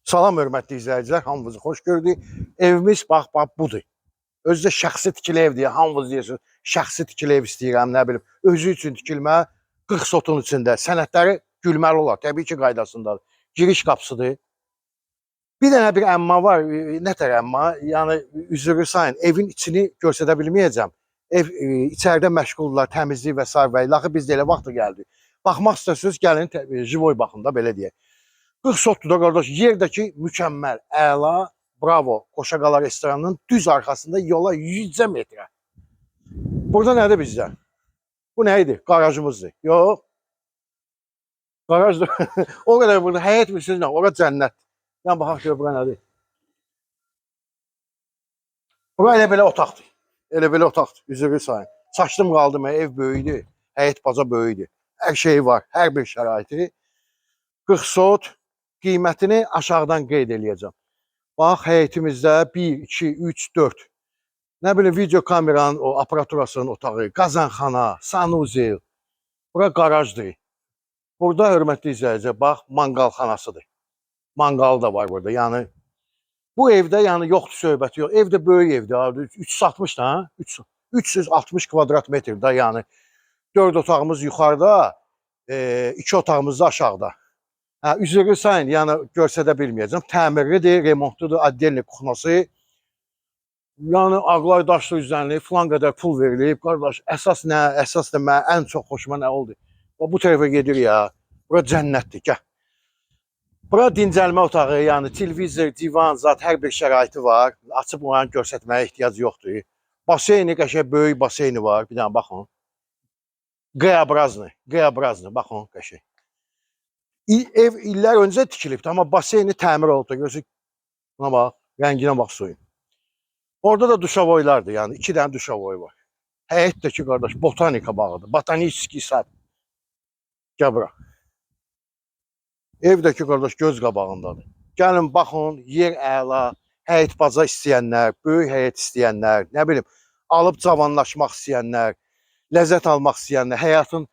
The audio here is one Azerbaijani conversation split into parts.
Salam hörmətli izləyicilər, hamınızı xoş gördük. Evimiz bax budur. Özü də şəxsi tikili evdir. Hamınız deyirsiniz, şəxsi tikili ev istəyirəm, nə bilim, özü üçün tikilmə 40 sotun içində. Sənədləri gülməli olar. Təbii ki, qaydasındadır. Giriş qapısıdır. Bir dənə bir əmma var. Nətər əmma? Yəni üzrü sayın, evin içini göstərə bilməyəcəm. Ev içəridə məşğuldurlar, təmizlik və s. və ilaxı biz də elə vaxtı gəldik. Baxmaq istəsəniz, gəlin jivoy baxın da, belə deyək. 40 sotdur da qardaş, yerdəki mükəmməl, əla, bravo, Qoşaqala restoranının düz arxasında yola 100 metrə. Burada nədir bizdə? Bu nə idi? Qarajımızdır. Yox. Qarajdır. O qədər burada həyət bilirsiniz nə? Ora cənnət. Yəni baxaq gör bura nədir? Bura elə belə otaqdır. Elə belə otaqdır. Üzrü sayın. Saçdım qaldım, ev böyükdür. Həyət baca böyükdür. Hər şeyi var, hər bir şəraiti. 40 sot. Qiymətini aşağıdan qeyd eləyəcəm. Bax, həyətimizdə 1, 2, 3, 4. Nə bilim, video kameranın o aparaturasının otağı, qazanxana, sanuzel. Bura qarajdır. Burada hörmətli izləyicilər, bax, manqalxanasıdır. Manqalı da var burada. Yəni, bu evdə yəni yoxdur söhbəti yox. Evdə böyük evdir. 360 da, 360 kvadrat metr da, yəni 4 otağımız yuxarıda, 2 otağımız da aşağıda. Üzrü sayın, yəni görsədə bilməyəcəm. Təmirlidir, remontludur, addelli kuxnası. Yəni ağlay daşlı üzənli, filan qədər pul verilib. Qardaş, əsas nə? Əsas da mən ən çox xoşuma nə oldu? Bu tərəfə gedir ya. Bura cənnətdir, gəl. Bura dincəlmə otağı, yəni televizor, divan, zat hər bir şəraiti var. Açıb oranı görsətməyə ehtiyac yoxdur. Baseyni, qəşəng böyük baseyni var. Bir dənə baxın. Qeyabrazlı, baxın qəşəng. Ev illər öncə tikilibdir, amma baseyni təmir oldu. Görürsünüz, buna bax, rənginə bax suyun. Orada da duşavoylardır, yəni 2 dənə duşavoy var. Həyətdəki qardaş, botanika bağıdır, botanический sad. Gəl bura. Evdəki qardaş göz qabağındadır. Gəlin, baxın, yer əla, həyət baca istəyənlər, böyük həyət istəyənlər, nə bilim, alıb cavanlaşmaq istəyənlər, ləzzət almaq istəyənlər, həyatın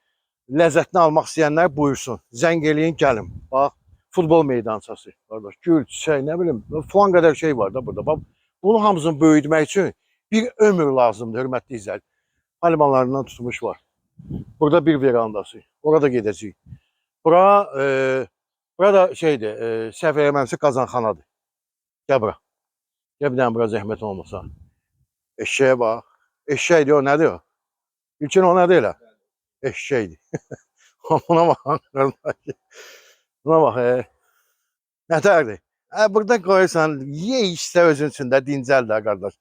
ləzzətini almaq istəyənlər buyursun. Zəng eləyin, gəlin. Bax, futbol meydançası. Qardaş, gül, çiçək, nə bilim, falan qədər şey var da burada. Bax, bunu hamısını böyütmək üçün bir ömür lazımdır, hörmətli izləyicilər. Halimanlarından tutmuş var. Burada bir verandası. Orada gedəcəyik. Bura da şeydir, səhv eləməmsə qazanxanadır. Gəl bura. Gəl bir dənə bura zəhmət olmasa. Eşşəyə bax. Eşşəkdir o, nədir o? İlkin o nədir elə? Eşşəkdir. Buna bax, qardaş. Buna bax, nətərdir? Burada qoyursan, ye işlə özün üçün də dincəl də, qardaş.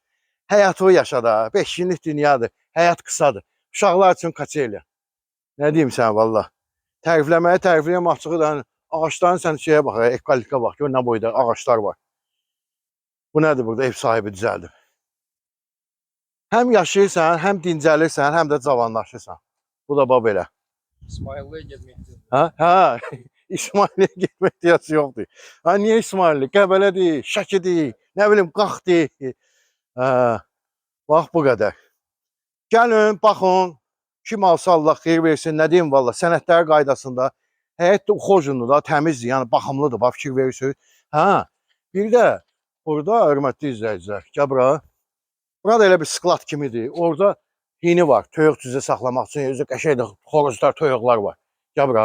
Həyatı yaşa da, 5 günlük dünyadır. Həyat qısadır. Uşaqlar üçün kaçelya. Nə deyim sən, valla? Tərifləməyə tərifləyəm açığı da, ağaçların sən şeyə bax, ekolika bax, gör nə boyda ağaçlar var. Bu nədir burada? Ev sahibi düzəldir. Həm yaşayırsan, həm dincəlirsən, həm də cavanlaşırsan. Bu da bax belə. İsmail'e gezmek istedim. Ha, İsmail'e getmək ihtiyacı yoxdur. Ha, niyə İsmail'li? Qəbələdir, Şəkidir, nə bilim, Qaxdır. Bax, bu qədər. Gəlin, baxın, kim alsa Allah xeyir versin, nə deyim valla, sənədləri qaydasında, həyət də uxojundur da, təmizdir, yəni baxımlıdır, bax, fikir verirsiniz. Bir də, burada, hörmətli izləyicilər, gəl bura. Burada elə bir sklad kimidir, orada hini var, toyuq cüzə saxlamaq üçün, özü qəşəkdir, xoruzlar, toyuqlar var. Gəl bura.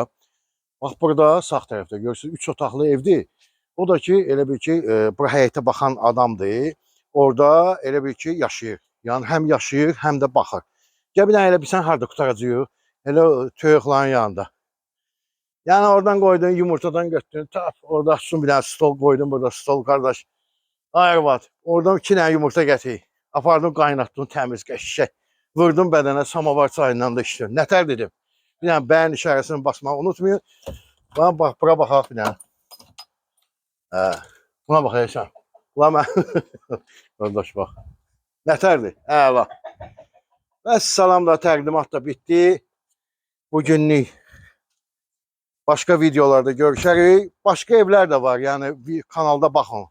Bax, burada sağ tərəfdə görürsünüz, 3 otaqlı evdir. O da ki, elə bir ki, bura həyətə baxan adamdır. Orada elə bir ki, yaşayır. Yəni, həm yaşayır, həm də baxır. Gəl bir dənə elə bilsən, harada qutaracaq? Elə toyuqların yanında. Yəni, oradan qoydun, yumurtadan götürdün, tap, orada açsın bir dənə stol qoydun, burada stol, qardaş. Ayırvad, oradan 2 dənə yumurta gətir. Apardın, qaynatdın, təmiz, qəşək. Vurdum bədənə, samavar çayından da işləyir. Nətər dedim? Bir dənə bəyin işarəsini basmağı unutmayın. Bax, bura baxaq bir dənə. Buna baxaysan. Ulan mən, qardaş bax. Nətərdir? Əla. Bəs salam da, təqdimat da bitdi. Bugünlük başqa videolarda görüşərik. Başqa evlər də var, yəni bir kanalda baxın.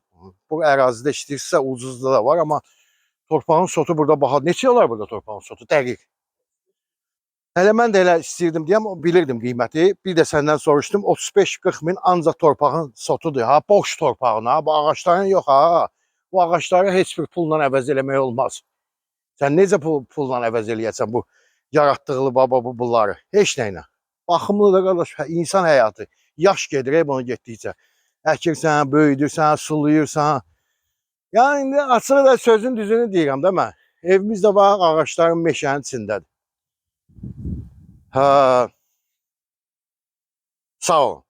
Bu ərazidə işləyirsə, ucuzda da var, amma torpağın sotu burada baha. Neçə olar burada torpağın sotu? Dəqiq. Hələ mən də elə istəyirdim deyəm, bilirdim qiyməti. Bir də səndən soruşdum, 35-40 min ancaq torpağın sotudur. Ha, boş torpağın ha, bu ağacların yox ha. Bu ağacları heç bir pulla əvəz eləmək olmaz. Sən necə pulla əvəz eləyəsən bu yaratdığı baba bunları? Heç nə ilə. Baxımlı da qardaş, insan həyatı. Yaş gedir bunu getdikcə. Əkirsən, böyüdürsən, sulayırsan. Yəni indi açıq da sözün düzünü deyirəm də mən. Evimiz də var, ağacların meşənin içindədir. Ha, sağ olun.